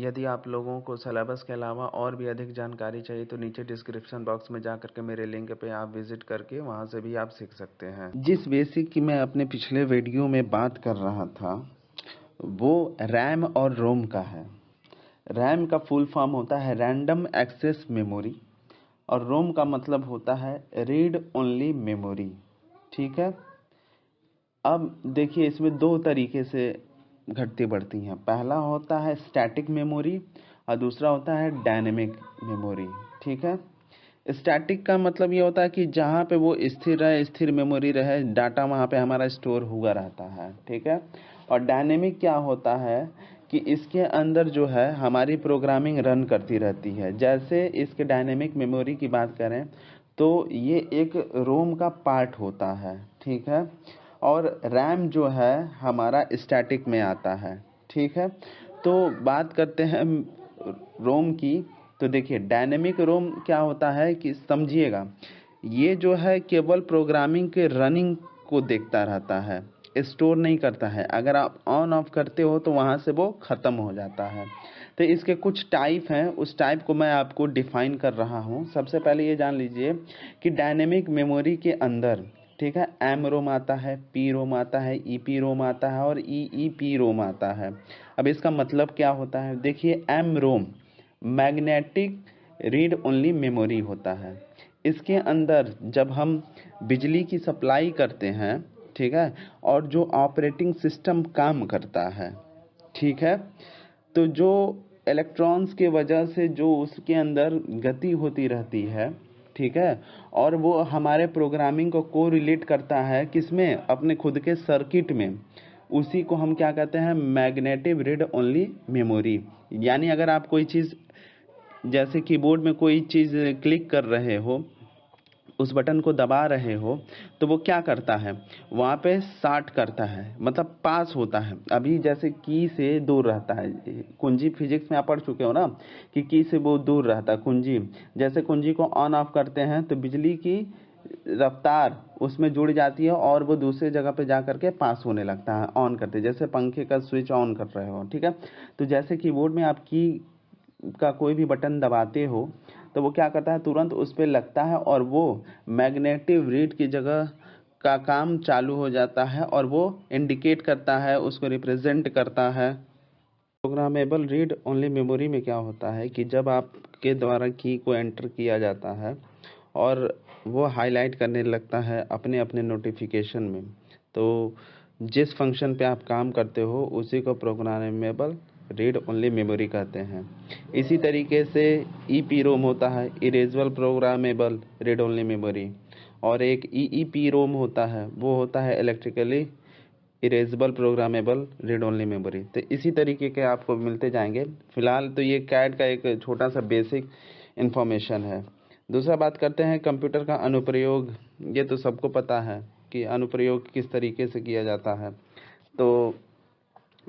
यदि आप लोगों को सिलेबस के अलावा और भी अधिक जानकारी चाहिए तो नीचे डिस्क्रिप्शन बॉक्स में जा करके मेरे लिंक पे आप विजिट करके वहाँ से भी आप सीख सकते हैं। जिस बेसिक की मैं अपने पिछले वीडियो में बात कर रहा था वो रैम और रोम का है। रैम का फुल फॉर्म होता है रैंडम एक्सेस मेमोरी और रोम का मतलब होता है रीड ओनली मेमोरी। ठीक है, अब देखिए इसमें दो तरीके से घटती बढ़ती हैं। पहला होता है स्टैटिक मेमोरी और दूसरा होता है डायनेमिक मेमोरी। ठीक है, स्टैटिक का मतलब ये होता है कि जहाँ पे वो स्थिर रहे, स्थिर मेमोरी रहे, डाटा वहाँ पे हमारा स्टोर हुआ रहता है। ठीक है, और डायनेमिक क्या होता है कि इसके अंदर जो है हमारी प्रोग्रामिंग रन करती रहती है। जैसे इसके डायनेमिक मेमोरी की बात करें तो ये एक रोम का पार्ट होता है। ठीक है, और रैम जो है हमारा स्टैटिक में आता है। ठीक है, तो बात करते हैं रोम की। तो देखिए डायनेमिक रोम क्या होता है कि समझिएगा, ये जो है केवल प्रोग्रामिंग के रनिंग को देखता रहता है, स्टोर नहीं करता है। अगर आप ऑन ऑफ करते हो तो वहाँ से वो ख़त्म हो जाता है। तो इसके कुछ टाइप हैं, उस टाइप को मैं आपको डिफाइन कर रहा हूँ। सबसे पहले ये जान लीजिए कि डायनेमिक मेमोरी के अंदर, ठीक है, एम रोम आता है, पी रोम आता है, ई पी रोम आता है और ई ई पी रोम आता है। अब इसका मतलब क्या होता है, देखिए एम रोम मैग्नेटिक रीड ओनली मेमोरी होता है। इसके अंदर जब हम बिजली की सप्लाई करते हैं, ठीक है, और जो ऑपरेटिंग सिस्टम काम करता है, ठीक है, तो जो इलेक्ट्रॉन्स के वजह से जो उसके अंदर गति होती रहती है, ठीक है, और वो हमारे प्रोग्रामिंग को कोरिलेट करता है किसमें, अपने खुद के सर्किट में, उसी को हम क्या कहते हैं, मैग्नेटिक रीड ओनली मेमोरी। यानी अगर आप कोई चीज़ जैसे कीबोर्ड में कोई चीज़ क्लिक कर रहे हो, उस बटन को दबा रहे हो, तो वो क्या करता है, वहाँ पे शार्ट करता है, मतलब पास होता है। अभी जैसे की से दूर रहता है, कुंजी फिजिक्स में आप पढ़ चुके हो ना कि की से वो दूर रहता है कुंजी। जैसे कुंजी को ऑन ऑफ करते हैं तो बिजली की रफ्तार उसमें जुड़ जाती है और वो दूसरे जगह पे जा करके पास होने लगता है ऑन करते, जैसे पंखे का स्विच ऑन कर रहे हो। ठीक है, तो जैसे कीबोर्ड में आप की का कोई भी बटन दबाते हो तो वो क्या करता है, तुरंत उस पर लगता है और वो मैग्नेटिक रीड की जगह का काम चालू हो जाता है और वो इंडिकेट करता है, उसको रिप्रेजेंट करता है। प्रोग्रामेबल रीड ओनली मेमोरी में क्या होता है कि जब आपके द्वारा की को एंटर किया जाता है और वो हाईलाइट करने लगता है अपने अपने नोटिफिकेशन में, तो जिस फंक्शन पे आप काम करते हो उसी को प्रोग्रामेबल रीड ओनली मेमोरी कहते हैं। इसी तरीके से ई पी रोम होता है, erasable programmable read only memory, और एक ई ई पी रोम होता है, वो होता है electrically erasable programmable read only memory. तो इसी तरीके के आपको मिलते जाएंगे। फिलहाल तो ये कैड का एक छोटा सा बेसिक इन्फॉर्मेशन है। दूसरा बात करते हैं कंप्यूटर का अनुप्रयोग। ये तो सबको पता है कि अनुप्रयोग किस तरीके से किया जाता है। तो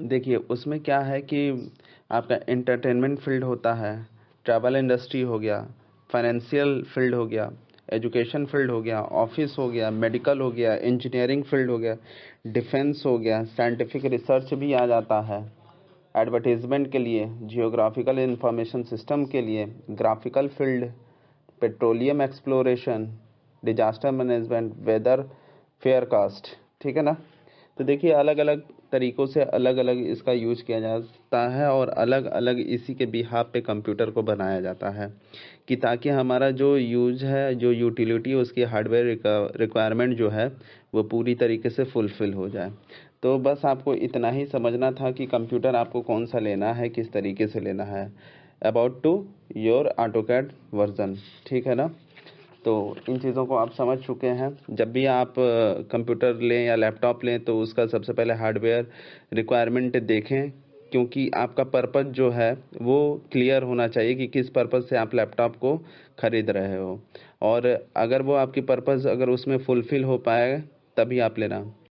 देखिए उसमें क्या है कि आपका एंटरटेनमेंट फील्ड होता है, ट्रैवल इंडस्ट्री हो गया, फाइनेंशियल फील्ड हो गया, एजुकेशन फील्ड हो गया, ऑफिस हो गया, मेडिकल हो गया, इंजीनियरिंग फील्ड हो गया, डिफेंस हो गया, साइंटिफिक रिसर्च भी आ जाता है, एडवर्टीजमेंट के लिए, जियोग्राफिकल इंफॉर्मेशन सिस्टम के लिए, graphical field, petroleum exploration, disaster management, weather forecast. ठीक है ना, तो देखिए अलग अलग तरीक़ों से अलग अलग इसका यूज किया जाता है और अलग अलग इसी के बिहाफ पे कंप्यूटर को बनाया जाता है कि ताकि हमारा जो यूज है, जो यूटिलिटी, उसकी हार्डवेयर रिक्वायरमेंट जो है वो पूरी तरीके से फुलफ़िल हो जाए। तो बस आपको इतना ही समझना था कि कंप्यूटर आपको कौन सा लेना है, किस तरीके से लेना है, about to your AutoCAD version. ठीक है ना, तो इन चीज़ों को आप समझ चुके हैं। जब भी आप कंप्यूटर लें या लैपटॉप लें तो उसका सबसे पहले हार्डवेयर रिक्वायरमेंट देखें, क्योंकि आपका पर्पज़ जो है वो क्लियर होना चाहिए कि किस पर्पज़ से आप लैपटॉप को ख़रीद रहे हो, और अगर वो आपकी पर्पज़ अगर उसमें फुलफ़िल हो पाए तभी आप लेना।